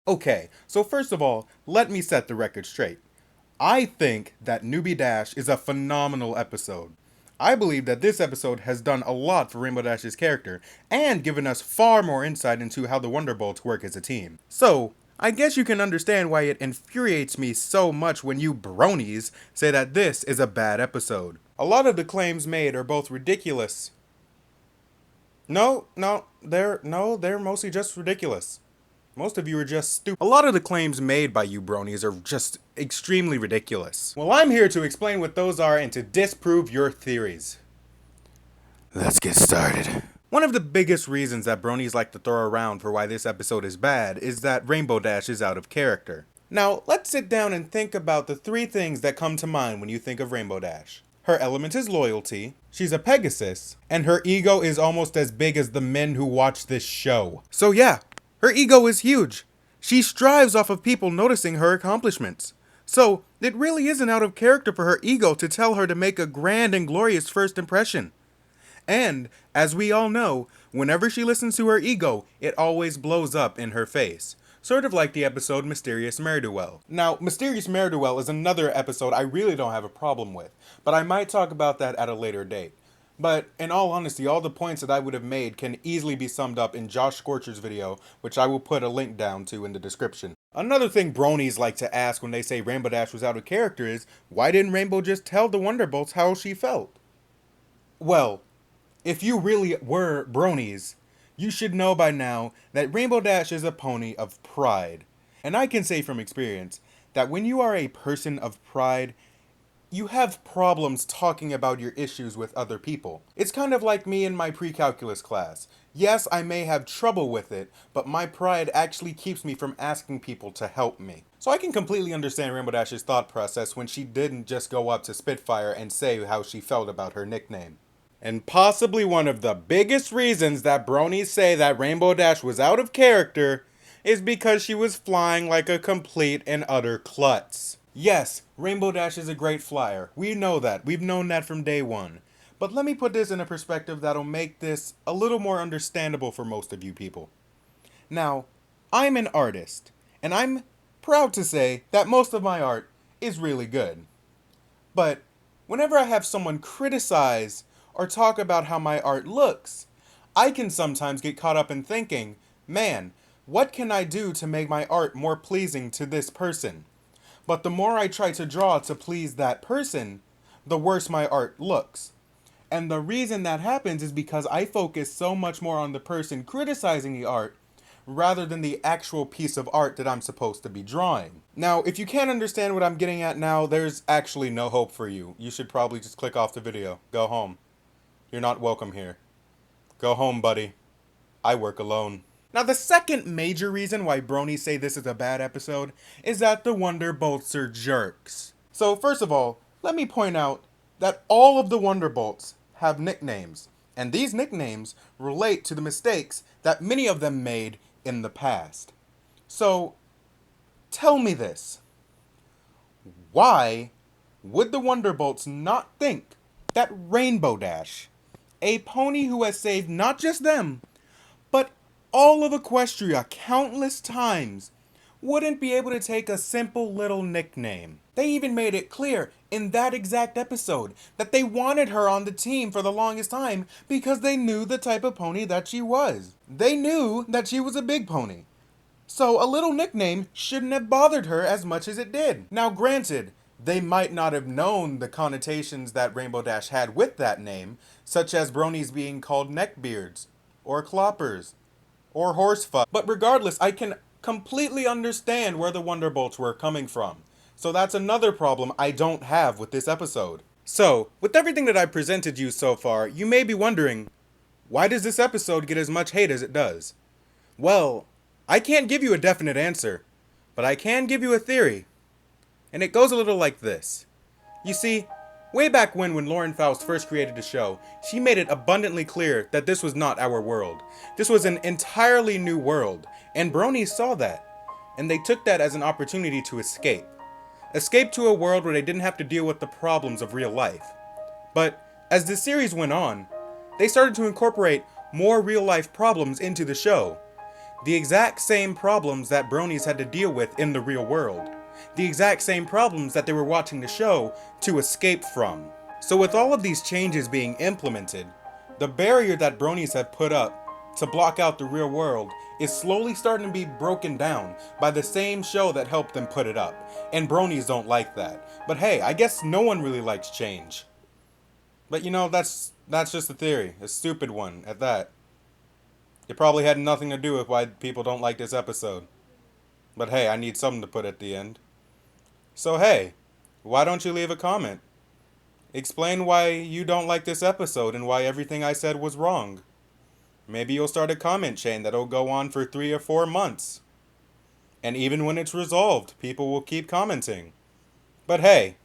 Okay, so first of all, let me set the record straight. I think that Newbie Dash is a phenomenal episode. I believe that this episode has done a lot for Rainbow Dash's character, and given us far more insight into how the Wonderbolts work as a team. So, I guess you can understand why it infuriates me so much when you bronies say that this is a bad episode. A lot of the claims made are both ridiculous. They're mostly just ridiculous. Most of you are just stupid. A lot of the claims made by you bronies are just extremely ridiculous. Well, I'm here to explain what those are and to disprove your theories. Let's get started. One of the biggest reasons that bronies like to throw around for why this episode is bad is that Rainbow Dash is out of character. Now, let's sit down and think about the 3 things that come to mind when you think of Rainbow Dash. Her element is loyalty, she's a Pegasus, and her ego is almost as big as the men who watch this show. So yeah, her ego is huge. She strives off of people noticing her accomplishments. So, it really isn't out of character for her ego to tell her to make a grand and glorious first impression. And, as we all know, whenever she listens to her ego, it always blows up in her face. Sort of like the episode Mysterious Mare-do-Well. Now, Mysterious Mare-do-Well is another episode I really don't have a problem with, but I might talk about that at a later date. But, in all honesty, all the points that I would have made can easily be summed up in JoshScorchers' video, which I will put a link down to in the description. Another thing bronies like to ask when they say Rainbow Dash was out of character is, why didn't Rainbow just tell the Wonderbolts how she felt? Well, if you really were bronies, you should know by now that Rainbow Dash is a pony of pride. And I can say from experience that when you are a person of pride, you have problems talking about your issues with other people. It's kind of like me in my pre-calculus class. Yes, I may have trouble with it, but my pride actually keeps me from asking people to help me. So I can completely understand Rainbow Dash's thought process when she didn't just go up to Spitfire and say how she felt about her nickname. And possibly one of the biggest reasons that bronies say that Rainbow Dash was out of character is because she was flying like a complete and utter klutz. Yes, Rainbow Dash is a great flyer. We know that. We've known that from day one. But let me put this in a perspective that'll make this a little more understandable for most of you people. Now, I'm an artist, and I'm proud to say that most of my art is really good. But whenever I have someone criticize or talk about how my art looks, I can sometimes get caught up in thinking, man, what can I do to make my art more pleasing to this person? But the more I try to draw to please that person, the worse my art looks. And the reason that happens is because I focus so much more on the person criticizing the art rather than the actual piece of art that I'm supposed to be drawing. Now, if you can't understand what I'm getting at now, there's actually no hope for you. You should probably just click off the video. Go home. You're not welcome here. Go home, buddy. I work alone. Now, the second major reason why bronies say this is a bad episode is that the Wonderbolts are jerks. So, first of all, let me point out that all of the Wonderbolts have nicknames, and these nicknames relate to the mistakes that many of them made in the past. So, tell me this. Why would the Wonderbolts not think that Rainbow Dash, a pony who has saved not just them, but all of Equestria countless times, wouldn't be able to take a simple little nickname? They even made it clear in that exact episode that they wanted her on the team for the longest time because they knew the type of pony that she was. They knew that she was a big pony. So a little nickname shouldn't have bothered her as much as it did. Now granted, they might not have known the connotations that Rainbow Dash had with that name, such as bronies being called neckbeards, or cloppers, or horsefuck. But regardless, I can completely understand where the Wonderbolts were coming from. So that's another problem I don't have with this episode. So, with everything that I've presented you so far, you may be wondering, why does this episode get as much hate as it does? Well, I can't give you a definite answer, but I can give you a theory. And it goes a little like this. You see, way back when Lauren Faust first created the show, she made it abundantly clear that this was not our world. This was an entirely new world, and bronies saw that, and they took that as an opportunity to escape. Escape to a world where they didn't have to deal with the problems of real life. But as the series went on, they started to incorporate more real life problems into the show. The exact same problems that Bronies had to deal with in the real world. The exact same problems that they were watching the show to escape from. So with all of these changes being implemented, the barrier that Bronies have put up to block out the real world is slowly starting to be broken down by the same show that helped them put it up. And Bronies don't like that. But hey, I guess no one really likes change. But you know, that's just a theory. A stupid one at that. It probably had nothing to do with why people don't like this episode. But hey, I need something to put at the end. So hey, why don't you leave a comment? Explain why you don't like this episode and why everything I said was wrong. Maybe you'll start a comment chain that'll go on for 3 or 4 months. And even when it's resolved, people will keep commenting. But hey,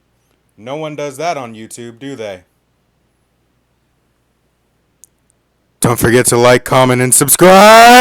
no one does that on YouTube, do they? Don't forget to like, comment, and subscribe!